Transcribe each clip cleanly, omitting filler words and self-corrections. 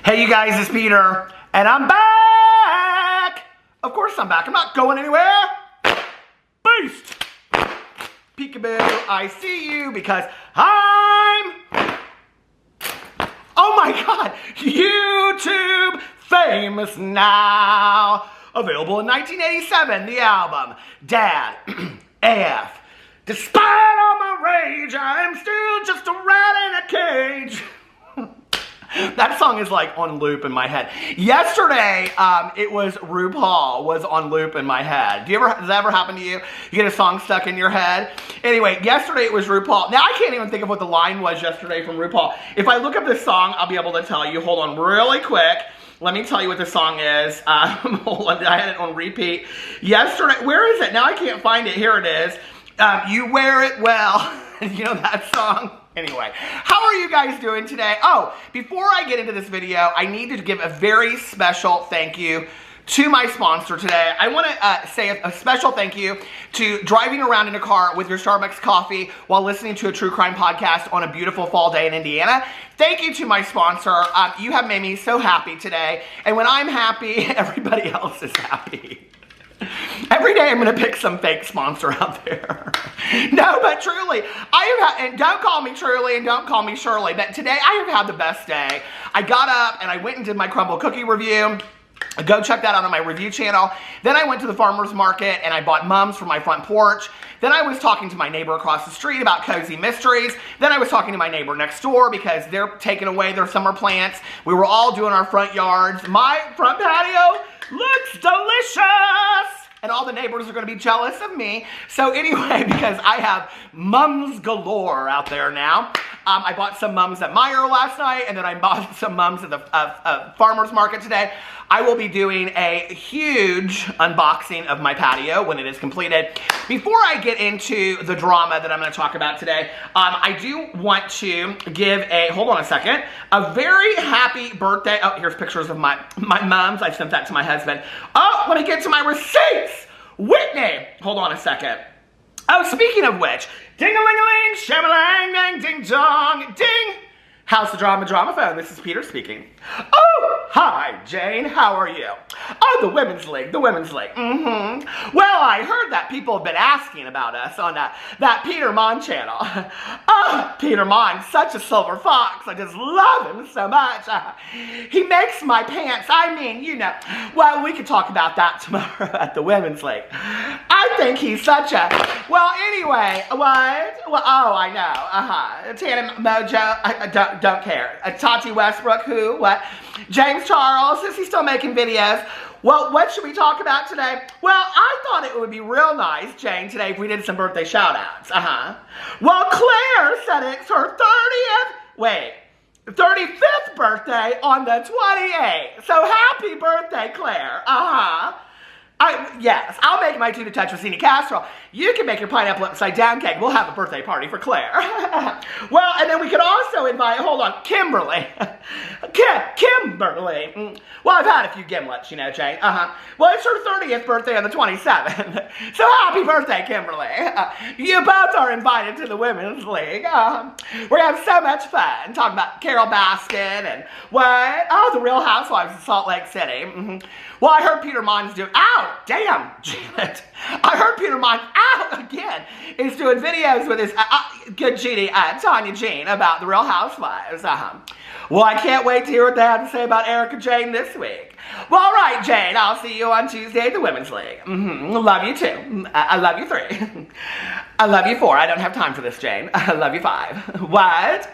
Hey you guys, it's Peter, and I'm back! Of course I'm back, I'm not going anywhere! Beast! Peekaboo, I see you because I'm... Oh my god! YouTube famous now! Available in 1987, the album, Dad, AF. Despite all my rage, I'm still just a rat in a cage. That song is like on loop in my head. Yesterday, it was RuPaul was on loop in my head. Does that ever happen to you? You get a song stuck in your head? Anyway, yesterday it was RuPaul. Now I can't even think of what the line was yesterday from RuPaul. If I look up this song, I'll be able to tell you. Hold on really quick. Let me tell you what the song is. Hold on, I had it on repeat. Yesterday, where is it? Now I can't find it. Here it is. You Wear It Well. You know that song? Anyway, how are you guys doing today? Oh, before I get into this video, I need to give a very special thank you to my sponsor today. I want to say a special thank you to driving around in a car with your Starbucks coffee while listening to a true crime podcast on a beautiful fall day in Indiana. Thank you to my sponsor. You have made me so happy today. And when I'm happy, everybody else is happy. Every day I'm going to pick some fake sponsor out there. No, but truly, and don't call me Truly and don't call me Shirley, but today I have had the best day. I got up and I went and did my crumble cookie review. Go check that out on my review channel. Then I went to the farmer's market and I bought mums for my front porch. Then I was talking to my neighbor across the street about cozy mysteries. Then I was talking to my neighbor next door because they're taking away their summer plants. We were all doing our front yards. My front patio looks delicious! And all the neighbors are going to be jealous of me. So anyway, because I have mums galore out there now. I bought some mums at Meijer last night, and then I bought some mums at the farmer's market today. I will be doing a huge unboxing of my patio when it is completed. Before I get into the drama that I'm going to talk about today, I do want to give hold on a second, a very happy birthday. Oh, here's pictures of my mums. I sent that to my husband. Oh, let me get to my receipts. Whitney, hold on a second. Oh, speaking of which, ding-a-ling-a-ling, sham-a-lang, dang, ding-dong, ding. How's the drama phone? This is Peter speaking. Oh, hi, Jane. How are you? Oh, the Women's League, Mm-hmm. Well, I heard that people have been asking about us on that Peter Monn channel. Oh, Peter Monn, such a silver fox. I just love him so much. He makes my pants. I mean, you know. Well, we could talk about that tomorrow at the Women's League. I think he's such a... Well, anyway, what? Well, oh, I know. Tana Mojo, I don't care. Tati Westbrook, who? What? James Charles, is he still making videos? Well, what should we talk about today? Well, I thought it would be real nice, Jane, today if we did some birthday shout-outs. Well, Claire said it's her 35th birthday on the 28th. So happy birthday, Claire. Yes, I'll make my tuna touch rosini casserole. You can make your pineapple upside down cake. We'll have a birthday party for Claire. Well, and then we could also invite, hold on, Kimberly. Kimberly. Well, I've had a few gimlets, you know, Jane. Well, it's her 30th birthday on the 27th. So happy birthday, Kimberly. You both are invited to the Women's League. We're going to have so much fun talking about Carol Baskin and what? Oh, the Real Housewives of Salt Lake City. Well, I heard Peter Monn's doing, ow, damn, Janet. I heard Peter Monn, ow, again, is doing videos with his good Jeannie, Tanya Jean, about the Real Housewives. Well, I can't wait to hear what they have to say about Erica Jane this week. Well, all right, Jane, I'll see you on Tuesday at the Women's League. Love you 2. I love you 3. I love you 4. I don't have time for this, Jane. I love you 5. What?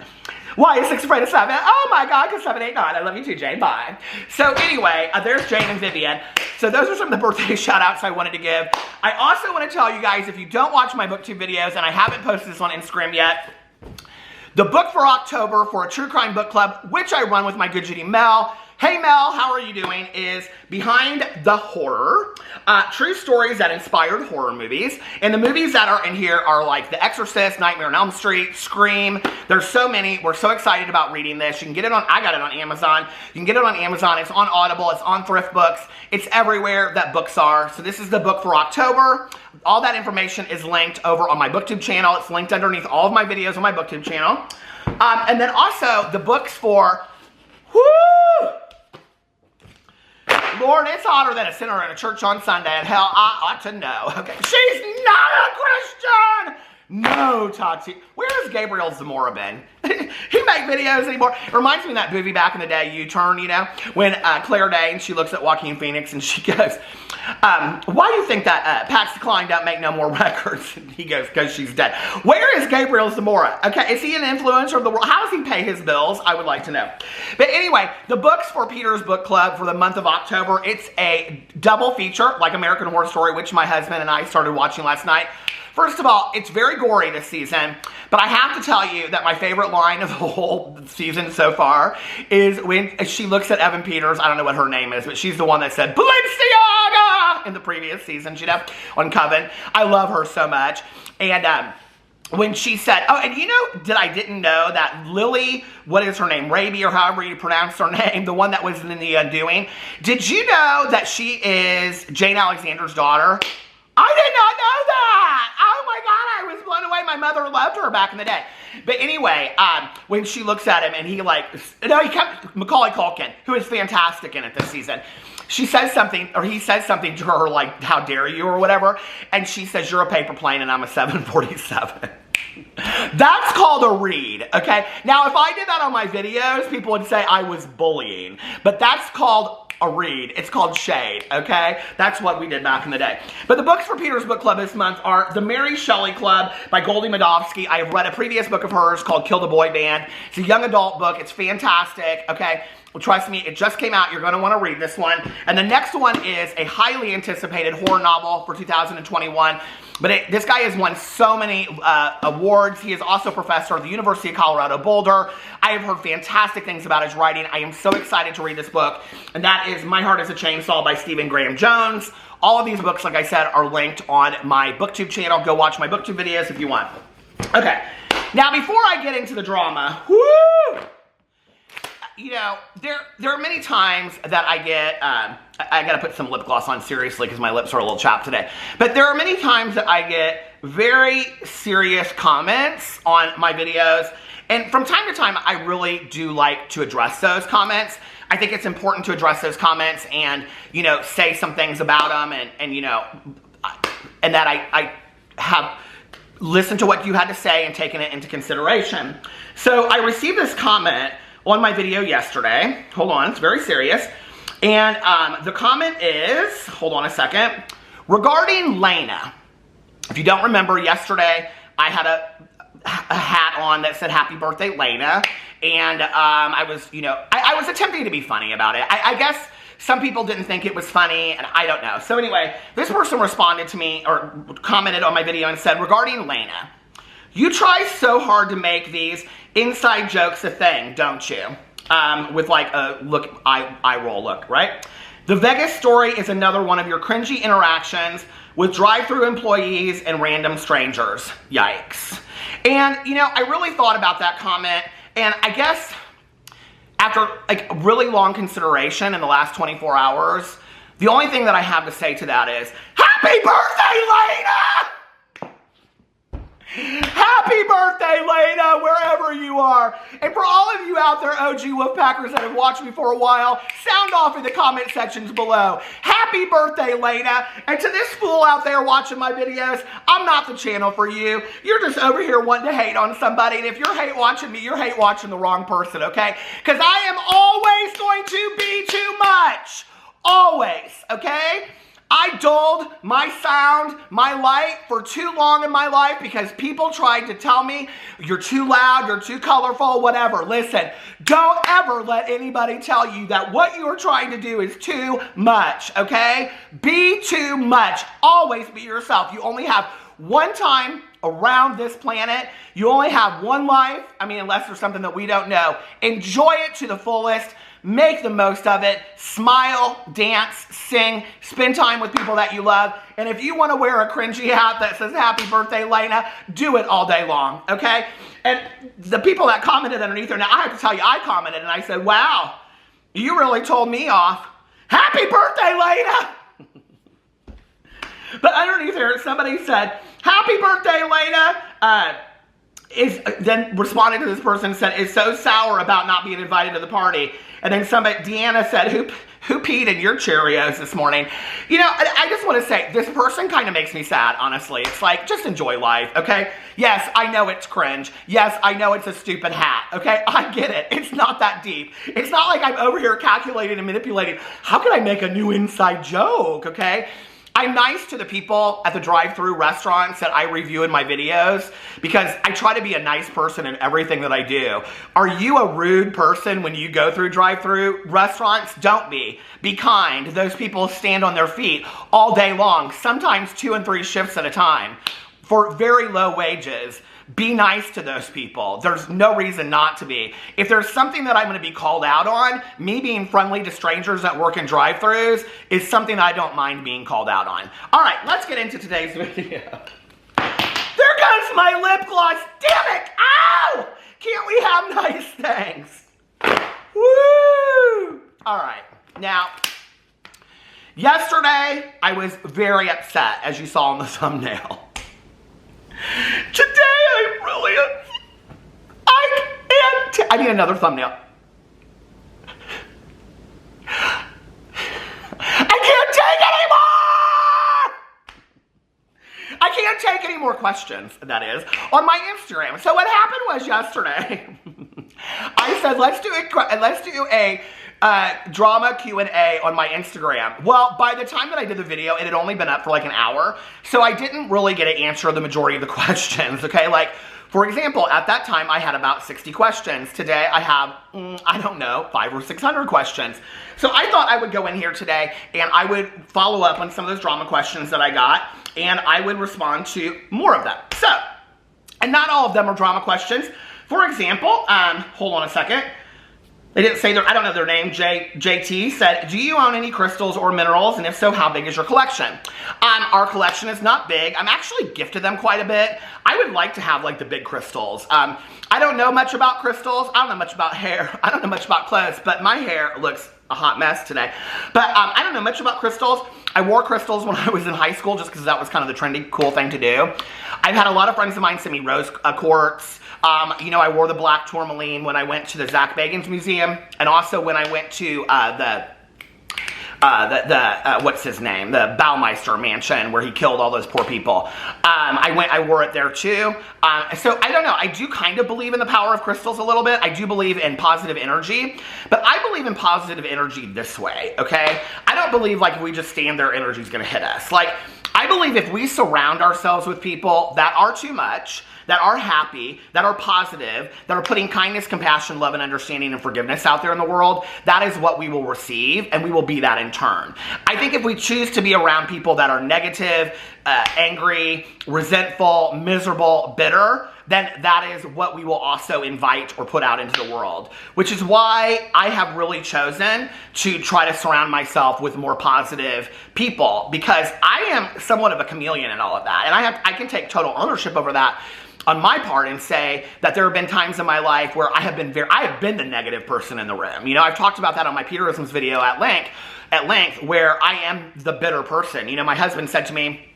Why is 6 afraid of 7? Oh my God, because 7, 8, 9. I love you too, Jane. Bye. So anyway, there's Jane and Vivian. So those are some of the birthday shout outs I wanted to give. I also want to tell you guys, if you don't watch my BookTube videos, and I haven't posted this on Instagram yet, the book for October for a true crime book club, which I run with my good Judy Mel. Hey Mel, how are you doing? Is Behind the Horror. True stories that inspired horror movies. And the movies that are in here are like The Exorcist, Nightmare on Elm Street, Scream. There's so many. We're so excited about reading this. You can get it on, I got it on Amazon. You can get it on Amazon. It's on Audible. It's on Thrift Books. It's everywhere that books are. So this is the book for October. All that information is linked over on my BookTube channel. It's linked underneath all of my videos on my BookTube channel. And then also the books for, whoo! Lord, it's hotter than a sinner in a church on Sunday, and hell, I ought to know. Okay, she's not a Christian. No, Tati. Where has Gabriel Zamora been? He make videos anymore. It reminds me of that movie back in the day, U-Turn, you know, when Claire Danes, she looks at Joaquin Phoenix and she goes, why do you think that Patsy Cline don't make no more records? And he goes, because she's dead. Where is Gabriel Zamora? Okay, is he an influencer of the world? How does he pay his bills? I would like to know. But anyway, the books for Peter's Book Club for the month of October, it's a double feature, like American Horror Story, which my husband and I started watching last night. First of all, it's very gory this season, but I have to tell you that my favorite line of the whole season so far is when she looks at Evan Peters. I don't know what her name is, but she's the one that said Balenciaga in the previous season, you know, on Coven. I love her so much. And when she said, oh, and you know that I didn't know that Lily, what is her name, Raby, or however you pronounce her name, the one that was in The Undoing, did you know that she is Jane Alexander's daughter? I did not know that. Oh my God, I was blown away. My mother loved her back in the day. But anyway, when she looks at him and he Macaulay Culkin, who is fantastic in it this season, she says something, or he says something to her like, how dare you, or whatever. And she says, you're a paper plane and I'm a 747. That's called a read, okay? Now, if I did that on my videos, people would say I was bullying. But that's called a read. It's called shade, okay? That's what we did back in the day. But the books for Peter's Book Club this month are The Mary Shelley Club by Goldie Madovsky. I have read a previous book of hers called Kill the Boy Band. It's a young adult book. It's fantastic, okay? Well, trust me, it just came out. You're going to want to read this one. And the next one is a highly anticipated horror novel for 2021. But this guy has won so many awards. He is also a professor at the University of Colorado Boulder. I have heard fantastic things about his writing. I am so excited to read this book. And that is My Heart is a Chainsaw by Stephen Graham Jones. All of these books, like I said, are linked on my BookTube channel. Go watch my BookTube videos if you want. Okay. Now, before I get into the drama, whoo! You know, there are many times that I get, I gotta put some lip gloss on seriously because my lips are a little chapped today. But there are many times that I get very serious comments on my videos. And from time to time, I really do like to address those comments. I think it's important to address those comments and, you know, say some things about them and you know, and that I have listened to what you had to say and taken it into consideration. So I received this comment on my video yesterday. Hold on, it's very serious. And the comment is, hold on a second, regarding Lena. If you don't remember, yesterday I had a hat on that said happy birthday Lena. And I was, you know, I was attempting to be funny about it. I guess some people didn't think it was funny, and I don't know. So anyway, this person responded to me, or commented on my video and said, regarding Lena, you try so hard to make these inside jokes a thing, don't you? With like a look, eye roll look, right? The Vegas story is another one of your cringy interactions with drive-thru employees and random strangers. Yikes. And, you know, I really thought about that comment, and I guess after like really long consideration in the last 24 hours, the only thing that I have to say to that is, happy birthday, Lena! Happy birthday, Lena, wherever you are. And for all of you out there, OG Wolfpackers that have watched me for a while, sound off in the comment sections below. Happy birthday, Lena. And to this fool out there watching my videos, I'm not the channel for you. You're just over here wanting to hate on somebody. And if you're hate watching me, you're hate watching the wrong person, okay? Because I am always going to be too much. Always, okay? I dulled my sound, my light for too long in my life because people tried to tell me you're too loud, you're too colorful, whatever. Listen, don't ever let anybody tell you that what you are trying to do is too much, okay? Be too much. Always be yourself. You only have one time around this planet. You only have one life. I mean, unless there's something that we don't know. Enjoy it to the fullest. Make the most of it. Smile, dance, sing, spend time with people that you love. And if you want to wear a cringy hat that says happy birthday, Lena, do it all day long, okay? And the people that commented underneath there, now I have to tell you, I commented and I said, wow, you really told me off. Happy birthday, Lena! But underneath there, somebody said, happy birthday, Lena. then responded to this person and said, is so sour about not being invited to the party. And then Deanna said, who peed in your Cheerios this morning? You know, I just want to say, this person kind of makes me sad, honestly. It's like, just enjoy life, okay? Yes, I know it's cringe. Yes, I know it's a stupid hat, okay? I get it. It's not that deep. It's not like I'm over here calculating and manipulating. How can I make a new inside joke, okay? I'm nice to the people at the drive-thru restaurants that I review in my videos because I try to be a nice person in everything that I do. Are you a rude person when you go through drive-thru restaurants? Don't be. Be kind. Those people stand on their feet all day long, sometimes 2 and 3 shifts at a time for very low wages. Be nice to those people. There's no reason not to be. If there's something that I'm going to be called out on, me being friendly to strangers that work in drive-thrus is something I don't mind being called out on. All right, let's get into today's video. There goes my lip gloss. Damn it! Ow! Can't we have nice things? Woo! All right, now, yesterday I was very upset, as you saw in the thumbnail. Today, I'm really I need another thumbnail. I can't take anymore! I can't take any more questions, that is, on my Instagram. So what happened was yesterday, I said, let's do a drama Q&A on my Instagram. Well, by the time that I did the video, it had only been up for like an hour, so I didn't really get to answer the majority of the questions, okay? Like, for example, at that time, I had about 60 questions. Today, I have, I don't know, 500 or 600 questions. So I thought I would go in here today, and I would follow up on some of those drama questions that I got, and I would respond to more of them. So, and not all of them are drama questions. For example, hold on a second. They didn't say I don't know their name. JT said, do you own any crystals or minerals? And if so, how big is your collection? Our collection is not big. I'm actually gifted them quite a bit. I would like to have like the big crystals. I don't know much about crystals. I don't know much about hair. I don't know much about clothes, but my hair looks a hot mess today. But I don't know much about crystals. I wore crystals when I was in high school just because that was kind of the trendy, cool thing to do. I've had a lot of friends of mine send me rose quartz. You know, I wore the black tourmaline when I went to the Zach Bagans Museum, and also when I went to what's his name? The Baumeister Mansion where he killed all those poor people. I wore it there too. So I don't know. I do kind of believe in the power of crystals a little bit. I do believe in positive energy, but I believe in positive energy this way, okay? I don't believe like if we just stand there, energy's gonna hit us. Like, I believe if we surround ourselves with people that are too much, that are happy, that are positive, that are putting kindness, compassion, love, and understanding and forgiveness out there in the world, that is what we will receive, and we will be that in turn. I think if we choose to be around people that are negative, angry, resentful, miserable, bitter, then that is what we will also invite or put out into the world. Which is why I have really chosen to try to surround myself with more positive people, because I am somewhat of a chameleon in all of that, and I can take total ownership over that on my part and say that there have been times in my life where I have been the negative person in the room. You know, I've talked about that on my Peterisms video at length, where I am the bitter person. You know, my husband said to me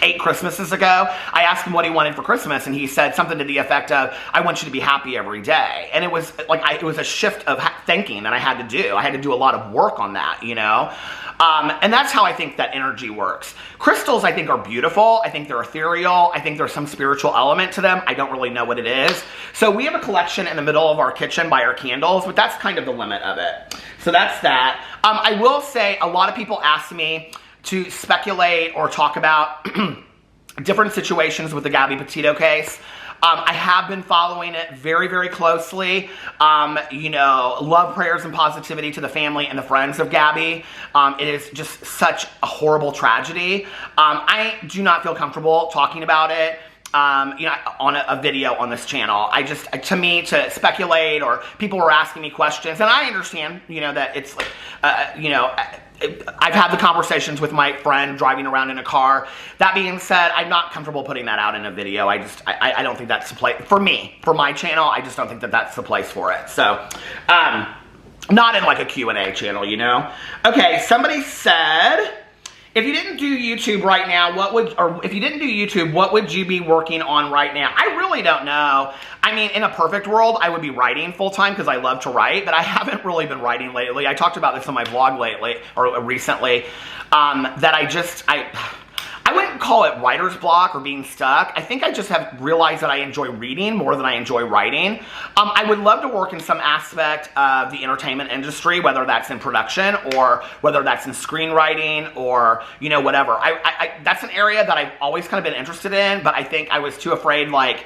8 Christmases ago, I asked him what he wanted for Christmas, and he said something to the effect of, I want you to be happy every day. And it was like, it was a shift of thinking that I had to do. I had to do a lot of work on that, you know? And that's how I think that energy works. Crystals, I think, are beautiful. I think they're ethereal. I think there's some spiritual element to them. I don't really know what it is. So we have a collection in the middle of our kitchen by our candles, but that's kind of the limit of it. So that's that. I will say a lot of people ask me to speculate or talk about different situations with the Gabby Petito case. I have been following it very, very closely. You know, love, prayers, and positivity to the family and the friends of Gabby. It is just such a horrible tragedy. I do not feel comfortable talking about it. You know, on a video on this channel. To me, to speculate, or people were asking me questions, and I understand, you know, that it's like, you know, I've had the conversations with my friend driving around in a car. That being said, I'm not comfortable putting that out in a video. I don't think that's the place, for me, for my channel, I just don't think that that's the place for it. So, not in like a Q&A channel, you know? Okay, somebody said, if you didn't do YouTube right now, if you didn't do YouTube, what would you be working on right now? I really don't know. I mean, in a perfect world, I would be writing full time because I love to write, but I haven't really been writing lately. I talked about this on my vlog lately, or recently, that I wouldn't call it writer's block or being stuck. I think I just have realized that I enjoy reading more than I enjoy writing. I would love to work in some aspect of the entertainment industry, whether that's in production or whether that's in screenwriting or, you know, whatever. That's an area that I've always kind of been interested in, but I think I was too afraid, like,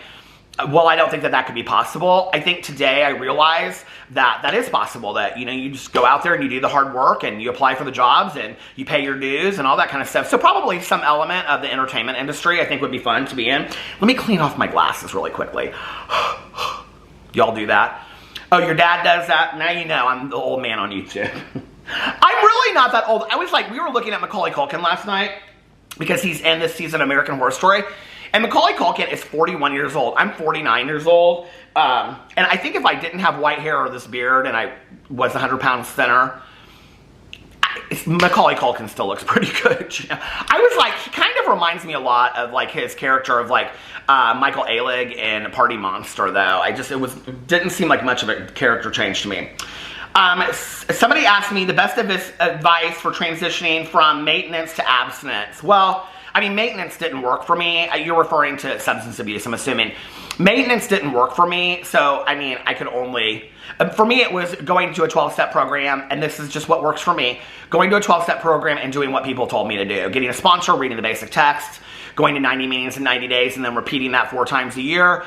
well, I don't think that that could be possible. I think today I realize that that is possible, that, you know, you just go out there and you do the hard work and you apply for the jobs and you pay your dues and all that kind of stuff. So probably some element of the entertainment industry I think would be fun to be in. Let me clean off my glasses really quickly. Y'all do that? Oh, your dad does that? Now you know I'm the old man on YouTube. I'm really not that old. I was like, we were looking at Macaulay Culkin last night because he's in this season of American Horror Story. And Macaulay Culkin is 41 years old. I'm 49 years old. And I think if I didn't have white hair or this beard and I was 100 pounds thinner, Macaulay Culkin still looks pretty good. You know? I was like, he kind of reminds me a lot of like his character of like Michael Alig in Party Monster, though. It didn't seem like much of a character change to me. Somebody asked me the best advice for transitioning from maintenance to abstinence. Well, I mean, maintenance didn't work for me. You're referring to substance abuse, I'm assuming. Maintenance didn't work for me, so, I mean, I could only... For me, it was going to a 12-step program, and this is just what works for me. Going to a 12-step program and doing what people told me to do. Getting a sponsor, reading the basic text, going to 90 meetings in 90 days, and then repeating that 4 times a year.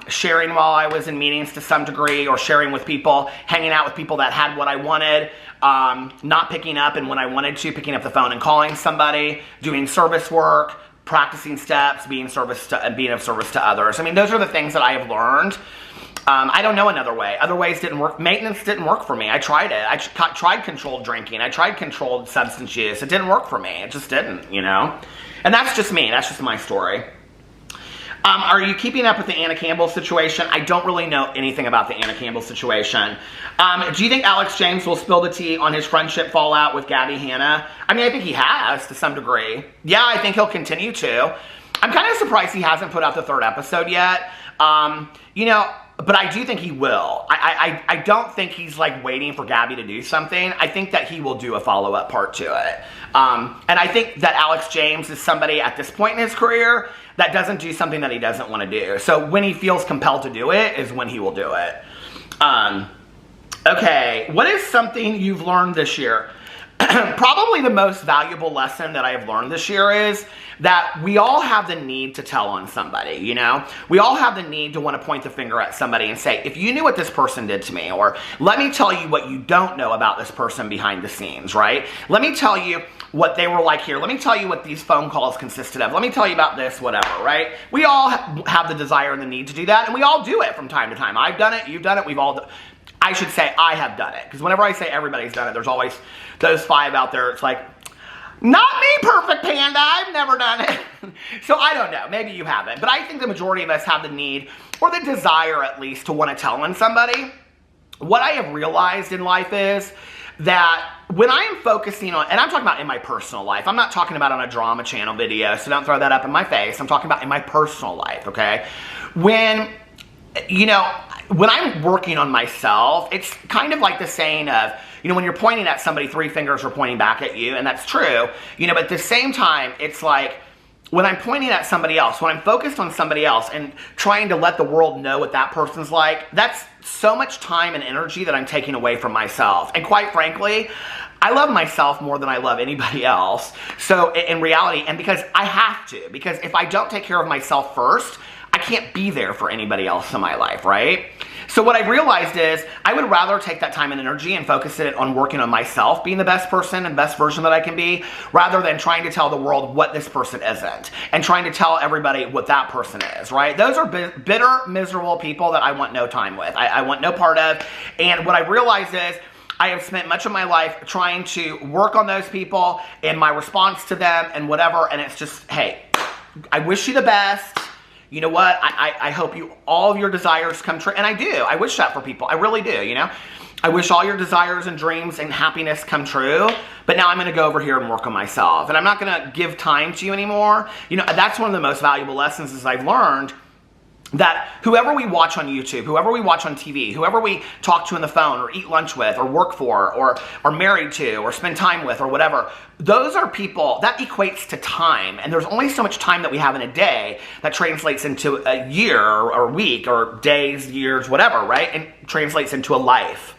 Sharing while I was in meetings to some degree, or sharing with people, hanging out with people that had what I wanted. Not picking up, and when I wanted to, picking up the phone and calling somebody, doing service work, practicing steps, being of service to others. I mean, those are the things that I have learned. I don't know another way. Other ways didn't work. Maintenance didn't work for me. I tried it. I tried controlled drinking. I tried controlled substance use. It didn't work for me. It just didn't, you know? And that's just me. That's just my story. Are you keeping up with the Anna Campbell situation? I don't really know anything about the Anna Campbell situation. Do you think Alex James will spill the tea on his friendship fallout with Gabby Hanna? I mean, I think he has to some degree. Yeah, I think he'll continue to. I'm kind of surprised he hasn't put out the 3rd episode yet. You know, but I do think he will. I don't think he's like waiting for Gabby to do something. I think that he will do a follow-up part to it. And I think that Alex James is somebody at this point in his career that doesn't do something that he doesn't want to do. So when he feels compelled to do it is when he will do it. Okay, what is something you've learned this year? Probably the most valuable lesson that I have learned this year is that we all have the need to tell on somebody, you know? We all have the need to want to point the finger at somebody and say, if you knew what this person did to me, or let me tell you what you don't know about this person behind the scenes, right? Let me tell you what they were like here. Let me tell you what these phone calls consisted of. Let me tell you about this, whatever, right? We all have the desire and the need to do that, and we all do it from time to time. I've done it, you've done it, we've all done it. I should say I have done it, because whenever I say everybody's done it, there's always those 5 out there. It's like, not me, perfect panda, I've never done it. So I don't know, maybe you haven't, but I think the majority of us have the need, or the desire at least, to want to tell on somebody. What I have realized in life is that when I am focusing on, and I'm talking about in my personal life, I'm not talking about on a drama channel video, so don't throw that up in my face. I'm talking about in my personal life, okay? When, you know, when I'm working on myself, it's kind of like the saying of, you know, when you're pointing at somebody, 3 fingers are pointing back at you, and that's true, you know, but at the same time, it's like, when I'm pointing at somebody else, when I'm focused on somebody else and trying to let the world know what that person's like, that's so much time and energy that I'm taking away from myself. And quite frankly, I love myself more than I love anybody else. So in reality, and because I have to, because if I don't take care of myself first, I can't be there for anybody else in my life, right? So what I've realized is I would rather take that time and energy and focus it on working on myself, being the best person and best version that I can be, rather than trying to tell the world what this person isn't and trying to tell everybody what that person is, right? Those are bitter, miserable people that I want no time with. I want no part of. And what I realized is I have spent much of my life trying to work on those people and my response to them and whatever, and it's just, hey, I wish you the best. You know what? I hope all of your desires come true. And I do. I wish that for people. I really do, you know? I wish all your desires and dreams and happiness come true, but now I'm going to go over here and work on myself. And I'm not going to give time to you anymore. You know, that's one of the most valuable lessons is I've learned that whoever we watch on YouTube, whoever we watch on TV, whoever we talk to on the phone or eat lunch with or work for or are married to or spend time with or whatever, those are people, that equates to time. And there's only so much time that we have in a day that translates into a year or a week or days, years, whatever, right? And translates into a life.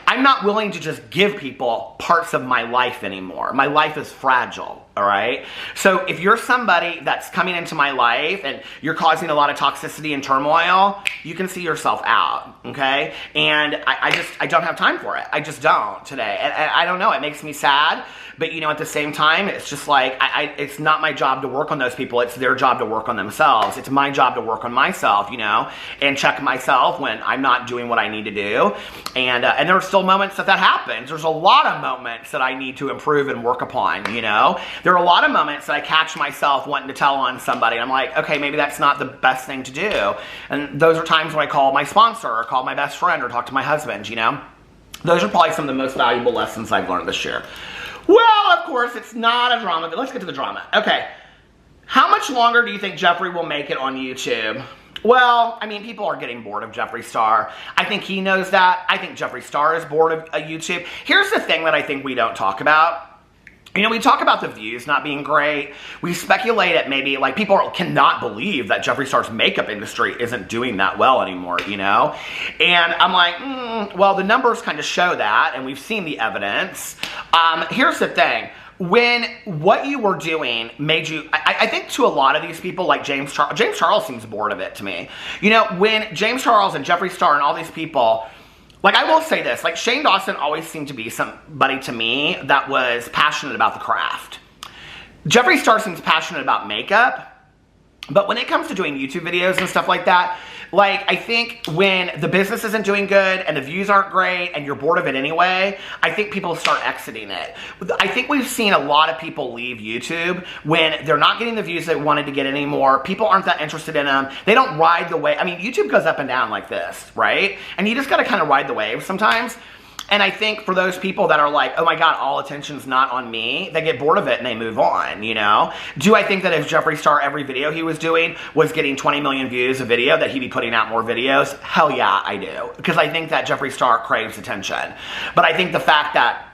I'm not willing to just give people parts of my life anymore. My life is fragile, all right? So if you're somebody that's coming into my life and you're causing a lot of toxicity and turmoil, you can see yourself out, okay? And I don't have time for it. I just don't today. And I don't know, it makes me sad. But, you know, at the same time, it's just like, it's not my job to work on those people. It's their job to work on themselves. It's my job to work on myself, you know, and check myself when I'm not doing what I need to do. And there are still moments that happens. There's a lot of moments that I need to improve and work upon, you know. There are a lot of moments that I catch myself wanting to tell on somebody. I'm like, okay, maybe that's not the best thing to do. And those are times when I call my sponsor or call my best friend or talk to my husband, you know. Those are probably some of the most valuable lessons I've learned this year. Well, of course, it's not a drama, but let's get to the drama. Okay, how much longer do you think Jeffree will make it on YouTube? Well, I mean, people are getting bored of Jeffree Star. I think he knows that. I think Jeffree Star is bored of YouTube. Here's the thing that I think we don't talk about. You know, we talk about the views not being great. We speculate at maybe, like, people cannot believe that Jeffree Star's makeup industry isn't doing that well anymore, you know? And I'm like, well, the numbers kind of show that, and we've seen the evidence. Here's the thing. When what you were doing made you, I think to a lot of these people, like James Charles seems bored of it to me. You know, when James Charles and Jeffree Star and all these people, like, I will say this, like, Shane Dawson always seemed to be somebody to me that was passionate about the craft. Jeffree Star seems passionate about makeup, but when it comes to doing YouTube videos and stuff like that, like, I think when the business isn't doing good and the views aren't great and you're bored of it anyway, I think people start exiting it. I think we've seen a lot of people leave YouTube when they're not getting the views they wanted to get anymore. People aren't that interested in them. They don't ride the wave. I mean, YouTube goes up and down like this, right? And you just got to kind of ride the wave sometimes. And I think for those people that are like, oh my God, all attention's not on me, they get bored of it and they move on, you know? Do I think that if Jeffree Star, every video he was doing was getting 20 million views a video, that he'd be putting out more videos? Hell yeah, I do. Because I think that Jeffree Star craves attention. But I think the fact that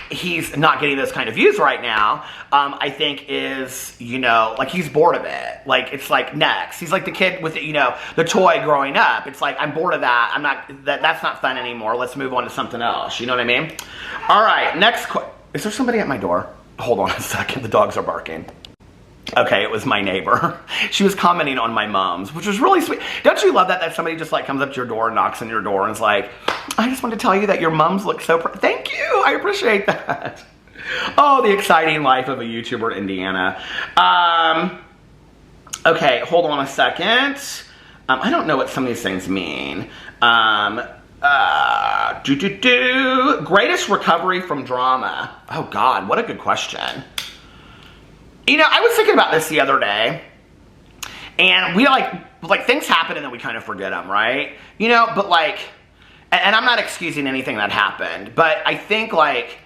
he's not getting those kind of views right now, I think is, you know, like, he's bored of it. Like, it's like, next. He's like the kid with, you know, the toy growing up. It's like, I'm bored of that. I'm not, that's not fun anymore. Let's move on to something else. You know what I mean? All right, next is there somebody at my door? Hold on a second. The dogs are barking. Okay, it was my neighbor. She was commenting on my mom's, which was really sweet. Don't you love that somebody just, like, comes up to your door and knocks on your door and is like, I just want to tell you that your mums look so thank you, I appreciate that. Oh, the exciting life of a YouTuber in Indiana. Okay, hold on a second. I don't know what some of these things mean. Greatest recovery from drama. Oh God, what a good question. You know, I was thinking about this the other day, and we like things happen and then we kind of forget them, right? You know, but like, and I'm not excusing anything that happened, but I think, like,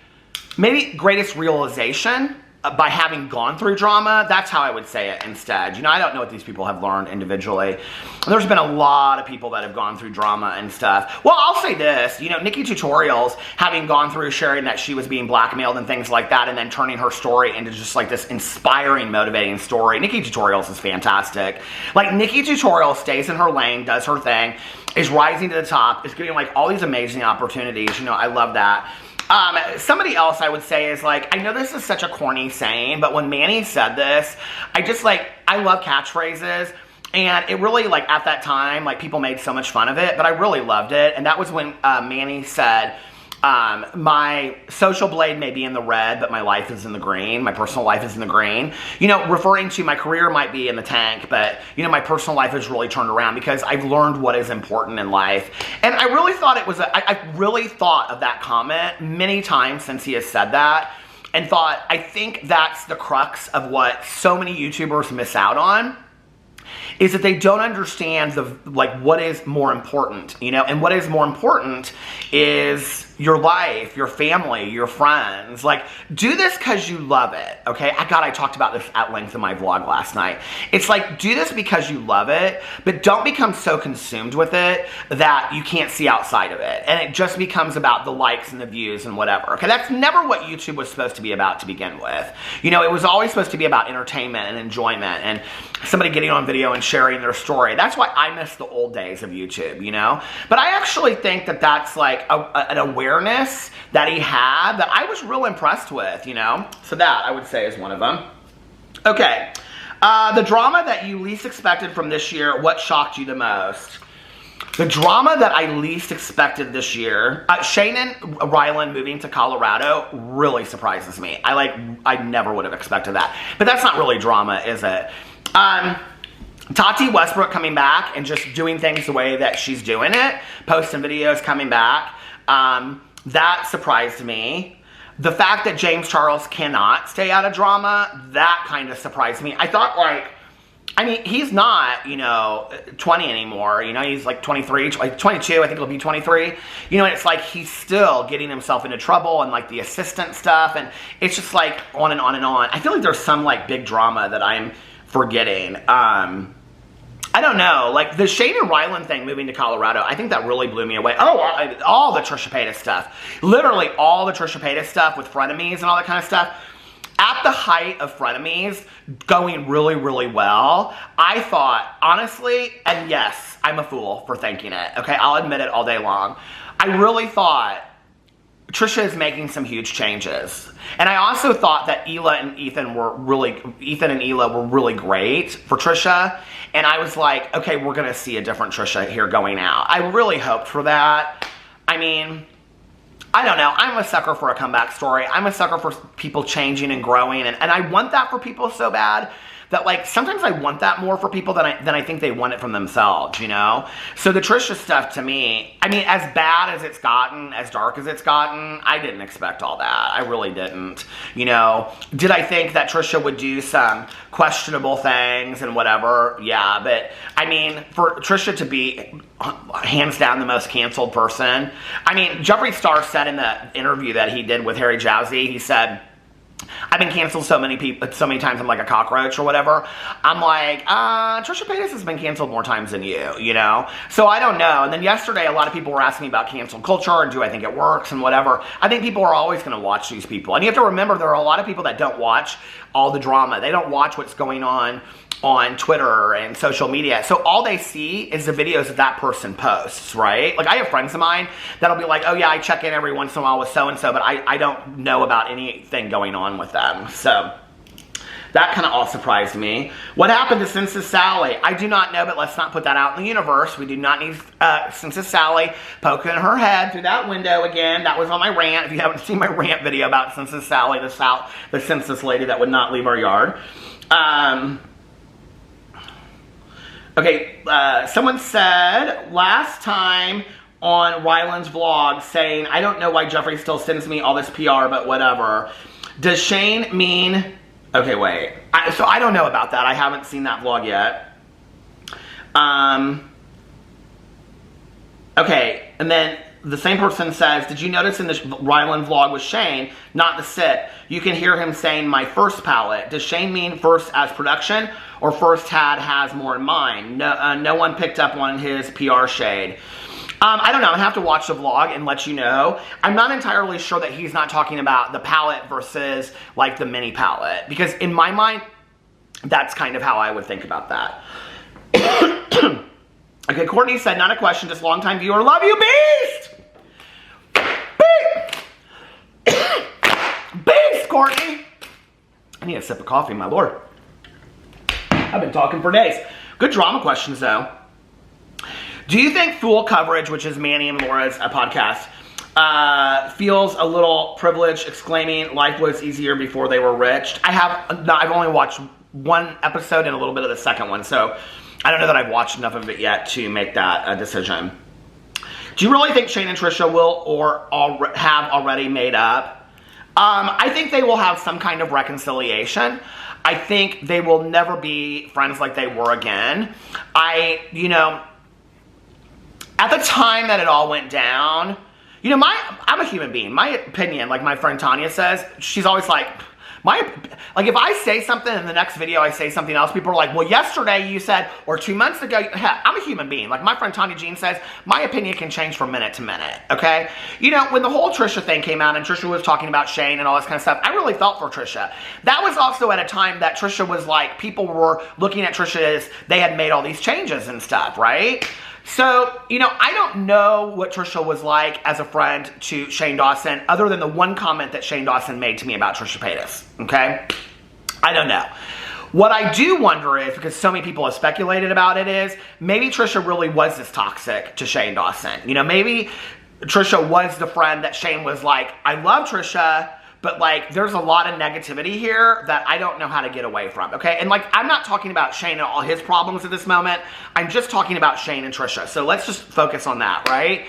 maybe greatest realization by having gone through drama, that's how I would say it instead. You know, I don't know what these people have learned individually. There's been a lot of people that have gone through drama and stuff. Well, I'll say this, you know, Nikki Tutorials, having gone through sharing that she was being blackmailed and things like that, and then turning her story into just like this inspiring, motivating story. Nikki Tutorials is fantastic. Like, Nikki Tutorials stays in her lane, does her thing, is rising to the top, is getting like all these amazing opportunities. You know, I love that. Somebody else I would say is, like, I know this is such a corny saying, but when Manny said this, I just, like, I love catchphrases, and it really, like, at that time, like, people made so much fun of it, but I really loved it, and that was when Manny said, my social blade may be in the red, but my life is in the green. My personal life is in the green. You know, referring to my career might be in the tank, but, you know, my personal life is really turned around because I've learned what is important in life. And I really thought it was, I really thought of that comment many times since he has said that, and thought, I think that's the crux of what so many YouTubers miss out on. is that they don't understand what is more important, you know? And what is more important is your life, your family, your friends. Like, do this because you love it, okay? I talked about this at length in my vlog last night. It's like, do this because you love it, but don't become so consumed with it that you can't see outside of it. And it just becomes about the likes and the views and whatever, okay? That's never what YouTube was supposed to be about to begin with. You know, it was always supposed to be about entertainment and enjoyment and somebody getting on video and sharing their story. That's why I miss the old days of YouTube, you know? But I actually think that that's like an awareness that he had that I was real impressed with, you know? So that, I would say, is one of them. Okay. The drama that you least expected from this year, what shocked you the most? The drama that I least expected this year, Shane and Rylan moving to Colorado really surprises me. I never would have expected that. But that's not really drama, is it? Tati Westbrook coming back and just doing things the way that she's doing it, posting videos, coming back, that surprised me. The fact that James Charles cannot stay out of drama, that kind of surprised me. I thought, like, I mean, he's not, you know, 20 anymore. You know, he's like 23, like 22, I think he'll be 23. You know, and it's like he's still getting himself into trouble and like the assistant stuff. And it's just like on and on and on. I feel like there's some like big drama that I'm forgetting. I don't know, like the Shane and Rylan thing moving to Colorado, I think that really blew me away. Oh, all the Trisha Paytas stuff. Literally all the Trisha Paytas stuff with frenemies and all that kind of stuff. At the height of frenemies going really, really well, I thought, honestly, and yes, I'm a fool for thinking it, okay? I'll admit it all day long. I really thought Trisha is making some huge changes. And I also thought that Ethan and Ela were really great for Trisha. And I was like, okay, we're going to see a different Trisha here going out. I really hoped for that. I mean, I don't know. I'm a sucker for a comeback story. I'm a sucker for people changing and growing. And I want that for people so bad that, like, sometimes I want that more for people than I think they want it from themselves, you know? So the Trisha stuff, to me, I mean, as bad as it's gotten, as dark as it's gotten, I didn't expect all that. I really didn't, you know? Did I think that Trisha would do some questionable things and whatever? Yeah, but, I mean, for Trisha to be hands down the most canceled person, I mean, Jeffree Star said in the interview that he did with Harry Jowsey, he said, I've been canceled so many times I'm like a cockroach or whatever. I'm like, Trisha Paytas has been canceled more times than you know? So I don't know. And then yesterday, a lot of people were asking me about cancel culture and do I think it works and whatever. I think people are always going to watch these people. And you have to remember, there are a lot of people that don't watch all the drama. They don't watch what's going on Twitter and social media. So all they see is the videos that person posts, right? Like, I have friends of mine that'll be like, oh yeah, I check in every once in a while with so-and-so, but I don't know about anything going on with them. So that kind of all surprised me. What happened to Census Sally? I do not know, but let's not put that out in the universe. We do not need Census Sally poking her head through that window again. That was on my rant. If you haven't seen my rant video about Census Sally, the census lady that would not leave our yard. Okay, someone said last time on Rylan's vlog saying, I don't know why Jeffree still sends me all this PR, but whatever. Does Shane mean... Okay, wait. So I don't know about that. I haven't seen that vlog yet. Okay, and then the same person says, did you notice in this Rylan vlog with Shane, not the sit, you can hear him saying my first palette. Does Shane mean first as production or first has more in mind? No one picked up on his PR shade. I don't know. I have to watch the vlog and let you know. I'm not entirely sure that he's not talking about the palette versus like the mini palette, because in my mind, that's kind of how I would think about that. Okay, Courtney said, not a question, just longtime viewer. Love you, Beast! Beast, Courtney! I need a sip of coffee, my lord. I've been talking for days. Good drama questions, though. Do you think Fool Coverage, which is Manny and Laura's podcast, feels a little privileged, exclaiming life was easier before they were rich? I've only watched one episode and a little bit of the second one, so I don't know that I've watched enough of it yet to make that decision. Do you really think Shane and Trisha will or have already made up? I think they will have some kind of reconciliation. I think they will never be friends like they were again. You know, at the time that it all went down, you know, I'm a human being. My opinion, like my friend Tanya says, she's always like, if I say something in the next video, I say something else, people are like, well, yesterday you said, or 2 months ago, I'm a human being. Like my friend Tanya Jean says, my opinion can change from minute to minute, okay? You know, when the whole Trisha thing came out and Trisha was talking about Shane and all this kind of stuff, I really felt for Trisha. That was also at a time that Trisha was like, people were looking at Trisha as they had made all these changes and stuff, right? So, you know, I don't know what Trisha was like as a friend to Shane Dawson, other than the one comment that Shane Dawson made to me about Trisha Paytas, okay? I don't know. What I do wonder is, because so many people have speculated about it, is maybe Trisha really was this toxic to Shane Dawson. You know, maybe Trisha was the friend that Shane was like, I love Trisha, but like, there's a lot of negativity here that I don't know how to get away from, okay? And like, I'm not talking about Shane and all his problems at this moment. I'm just talking about Shane and Trisha. So let's just focus on that, right?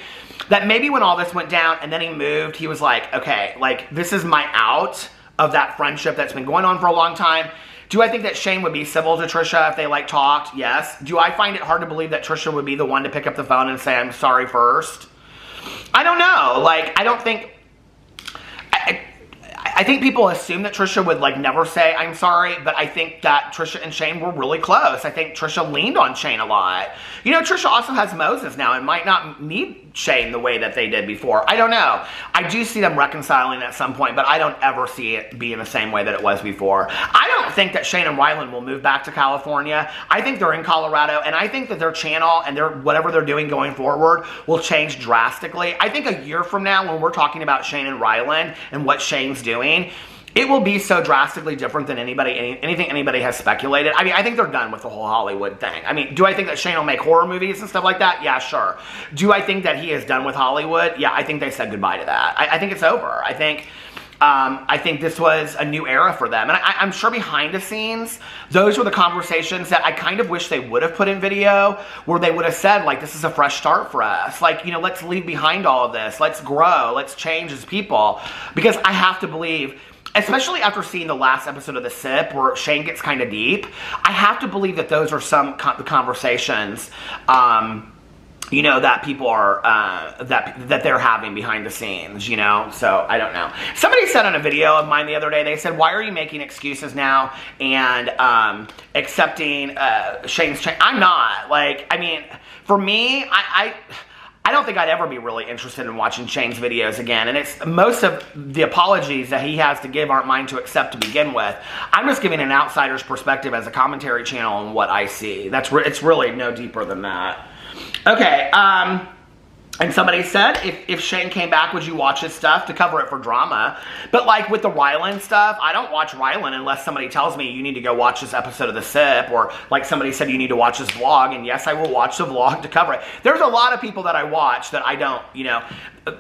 That maybe when all this went down and then he moved, he was like, okay, like, this is my out of that friendship that's been going on for a long time. Do I think that Shane would be civil to Trisha if they like talked? Yes. Do I find it hard to believe that Trisha would be the one to pick up the phone and say, I'm sorry first? I don't know. Like, I don't think... I think people assume that Trisha would like never say I'm sorry, but I think that Trisha and Shane were really close. I think Trisha leaned on Shane a lot. You know, Trisha also has Moses now and might not need Shane the way that they did before. I don't know. I do see them reconciling at some point, but I don't ever see it being the same way that it was before. I don't think that Shane and Ryland will move back to California. I think they're in Colorado, and I think that their channel and their whatever they're doing going forward will change drastically. I think a year from now, when we're talking about Shane and Ryland and what Shane's doing, it will be so drastically different than anything anybody has speculated. I mean, I think they're done with the whole Hollywood thing. I mean, do I think that Shane will make horror movies and stuff like that? Yeah, sure. Do I think that he is done with Hollywood? Yeah, I think they said goodbye to that. I think it's over. I think this was a new era for them. And I'm sure behind the scenes, those were the conversations that I kind of wish they would have put in video, where they would have said, like, this is a fresh start for us. Like, you know, let's leave behind all of this. Let's grow. Let's change as people. Because I have to believe, especially after seeing the last episode of The Sip, where Shane gets kind of deep, I have to believe that those are some conversations, you know, that people are, that they're having behind the scenes, you know? So, I don't know. Somebody said on a video of mine the other day, they said, why are you making excuses now and accepting Shane's change? I'm not. Like, I mean, for me, I don't think I'd ever be really interested in watching Shane's videos again. And it's most of the apologies that he has to give aren't mine to accept to begin with. I'm just giving an outsider's perspective as a commentary channel on what I see. It's really no deeper than that. Okay, and somebody said, if Shane came back, would you watch his stuff to cover it for drama? But like with the Ryland stuff, I don't watch Ryland unless somebody tells me you need to go watch this episode of The Sip, or like somebody said you need to watch this vlog, and yes, I will watch the vlog to cover it. There's a lot of people that I watch that I don't, you know,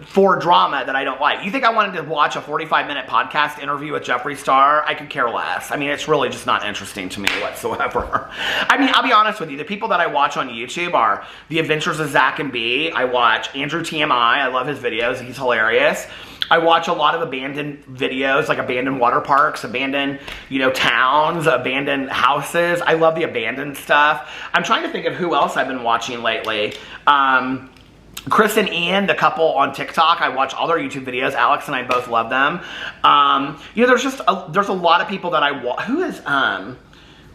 for drama that I don't like. You think I wanted to watch a 45-minute podcast interview with Jeffree Star? I could care less. I mean, it's really just not interesting to me whatsoever. I mean, I'll be honest with you. The people that I watch on YouTube are The Adventures of Zach and B. I watch Andrew TMI. I love his videos. He's hilarious. I watch a lot of abandoned videos, like abandoned water parks, abandoned, you know, towns, abandoned houses. I love the abandoned stuff. I'm trying to think of who else I've been watching lately. Chris and Ian, the couple on TikTok, I watch all their YouTube videos. Alex and I both love them. You know, there's a lot of people that I watch. Who is,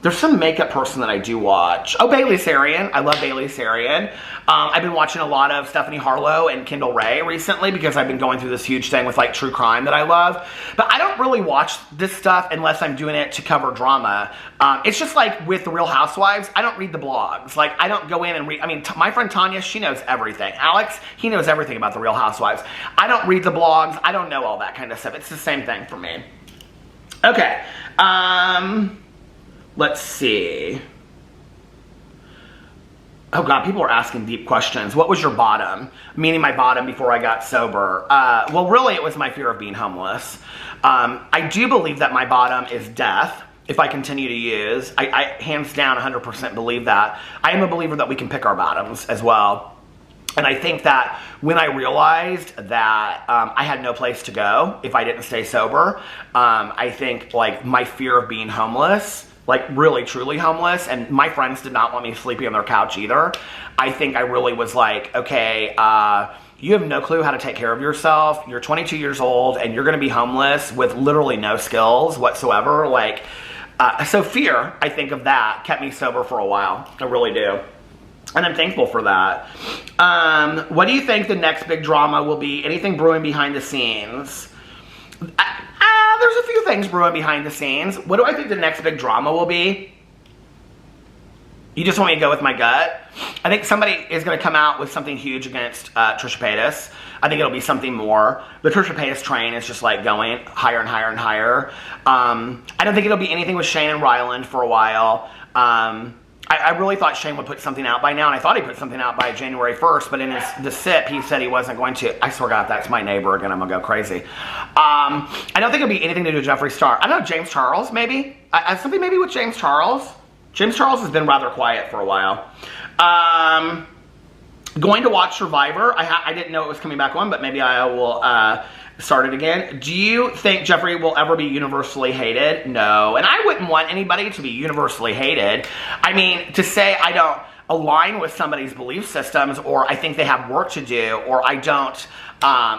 there's some makeup person that I do watch. Oh, Bailey Sarian. I love Bailey Sarian. I've been watching a lot of Stephanie Harlow and Kendall Ray recently because I've been going through this huge thing with like true crime that I love. But I don't really watch this stuff unless I'm doing it to cover drama. It's just like with the Real Housewives, I don't read the blogs. Like, I don't go in and read. I mean, my friend Tanya, she knows everything. Alex, he knows everything about the Real Housewives. I don't read the blogs. I don't know all that kind of stuff. It's the same thing for me. Okay. Let's see. Oh God, people are asking deep questions. What was your bottom? Meaning my bottom before I got sober. Well, really it was my fear of being homeless. I do believe that my bottom is death. If I continue to use, I hands down 100% believe that. I am a believer that we can pick our bottoms as well. And I think that when I realized that I had no place to go if I didn't stay sober, I think like my fear of being homeless, like really truly homeless, and my friends did not want me sleeping on their couch either. I think I really was like, okay, you have no clue how to take care of yourself. You're 22 years old and you're going to be homeless with literally no skills whatsoever. Like, so fear, I think of that, kept me sober for a while. I really do. And I'm thankful for that. What do you think the next big drama will be? Anything brewing behind the scenes? There's a few things brewing behind the scenes. What do I think the next big drama will be? You just want me to go with my gut? I think somebody is going to come out with something huge against Trisha Paytas. I think it'll be something more. The Trisha Paytas train is just like going higher and higher and higher. I don't think it'll be anything with Shane and Ryland for a while. I really thought Shane would put something out by now, and I thought he put something out by January 1st, but in the SIP, he said he wasn't going to. I swear to God, that's my neighbor again. I'm going to go crazy. I don't think it'll be anything to do with Jeffree Star. I don't know, James Charles, maybe? Something maybe with James Charles? James Charles has been rather quiet for a while. Going to watch Survivor. I didn't know it was coming back on, but maybe I will start it again. Do you think Jeffree will ever be universally hated? No. And I wouldn't want anybody to be universally hated. I mean, to say I don't align with somebody's belief systems, or I think they have work to do, or I don't,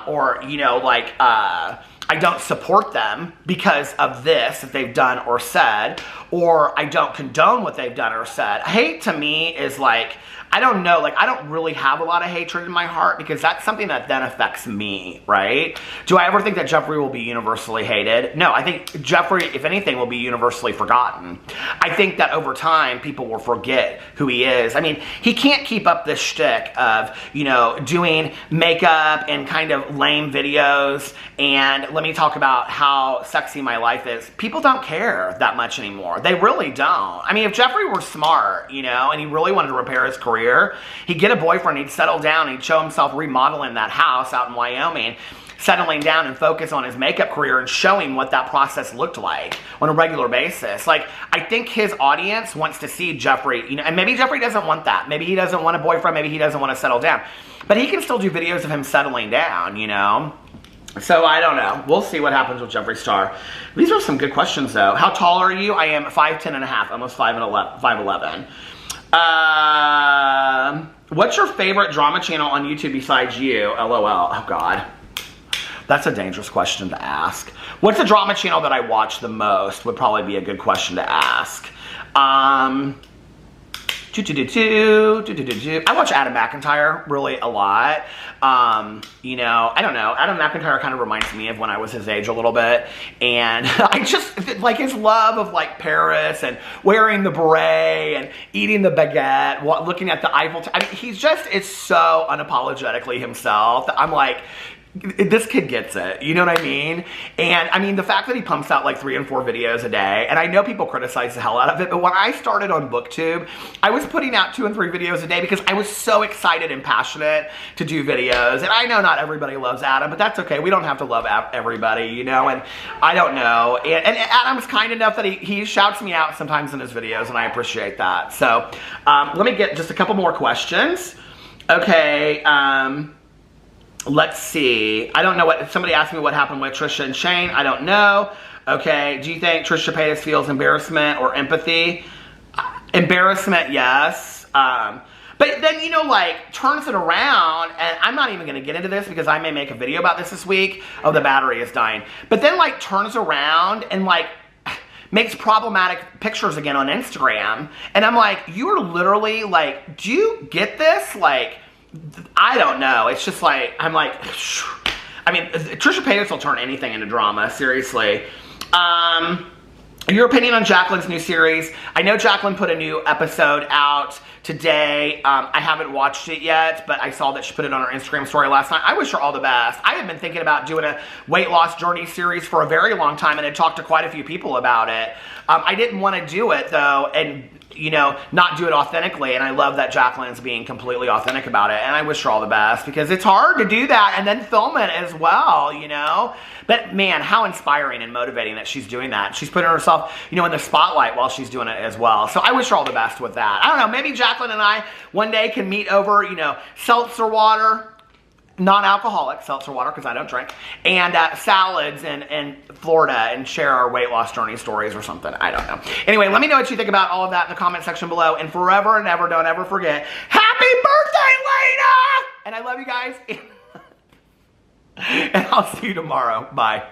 or, you know, like, I don't support them because of this that they've done or said, or I don't condone what they've done or said. Hate to me is like, I don't know, like I don't really have a lot of hatred in my heart because that's something that then affects me, right? Do I ever think that Jeffree will be universally hated? No, I think Jeffree, if anything, will be universally forgotten. I think that over time, people will forget who he is. I mean, he can't keep up this shtick of, you know, doing makeup and kind of lame videos and let me talk about how sexy my life is. People don't care that much anymore. They really don't. I mean, if Jeffree were smart, you know, and he really wanted to repair his career, he'd get a boyfriend, he'd settle down, he'd show himself remodeling that house out in Wyoming, settling down and focus on his makeup career and showing what that process looked like on a regular basis. Like, I think his audience wants to see Jeffree, you know, and maybe Jeffree doesn't want that. Maybe he doesn't want a boyfriend, maybe he doesn't want to settle down. But he can still do videos of him settling down, you know? So, I don't know. We'll see what happens with Jeffree Star. These are some good questions, though. How tall are you? I am 5'10" and a half, almost 5'11". What's your favorite drama channel on YouTube besides you? LOL. Oh, God. That's a dangerous question to ask. What's the drama channel that I watch the most would probably be a good question to ask. I watch Adam McIntyre really a lot. You know, I don't know. Adam McIntyre kind of reminds me of when I was his age a little bit. And I just, like, his love of, like, Paris and wearing the beret and eating the baguette, looking at the Eiffel Tower. I mean, he's just, it's so unapologetically himself that I'm like, this kid gets it, you know what I mean? And I mean, the fact that he pumps out like 3 and 4 videos a day, and I know people criticize the hell out of it, but when I started on BookTube, I was putting out 2 and 3 videos a day because I was so excited and passionate to do videos. And I know not everybody loves Adam, but that's okay. We don't have to love everybody, you know? And I don't know. And Adam's kind enough that he shouts me out sometimes in his videos, and I appreciate that. So let me get just a couple more questions. Okay, let's see. I don't know what, somebody asked me what happened with Trisha and Shane. I don't know. Okay, do you think Trisha Paytas feels embarrassment or empathy? Embarrassment, yes. But then, you know, like, turns it around, and I'm not even going to get into this because I may make a video about this week. Oh, the battery is dying. But then, like, turns around and, like, makes problematic pictures again on Instagram. And I'm like, you are literally, like, do you get this? Like, I don't know. It's just like, I'm like, I mean, Trisha Paytas will turn anything into drama, seriously. Your opinion on Jacqueline's new series. I know Jacqueline put a new episode out today. I haven't watched it yet, but I saw that she put it on her Instagram story last night. I wish her all the best. I have been thinking about doing a weight loss journey series for a very long time and had talked to quite a few people about it. I didn't want to do it, though, and you know, not do it authentically. And I love that Jacqueline's being completely authentic about it. And I wish her all the best, because it's hard to do that and then film it as well, you know. But man, how inspiring and motivating that she's doing that. She's putting herself, you know, in the spotlight while she's doing it as well. So I wish her all the best with that. I don't know, maybe Jacqueline and I one day can meet over, you know, seltzer water, non-alcoholic seltzer water, because I don't drink, and salads in Florida, and share our weight loss journey stories or something. I don't know. Anyway, let me know what you think about all of that in the comment section below. And forever and ever, don't ever forget, happy birthday, Lena! And I love you guys. And I'll see you tomorrow. Bye.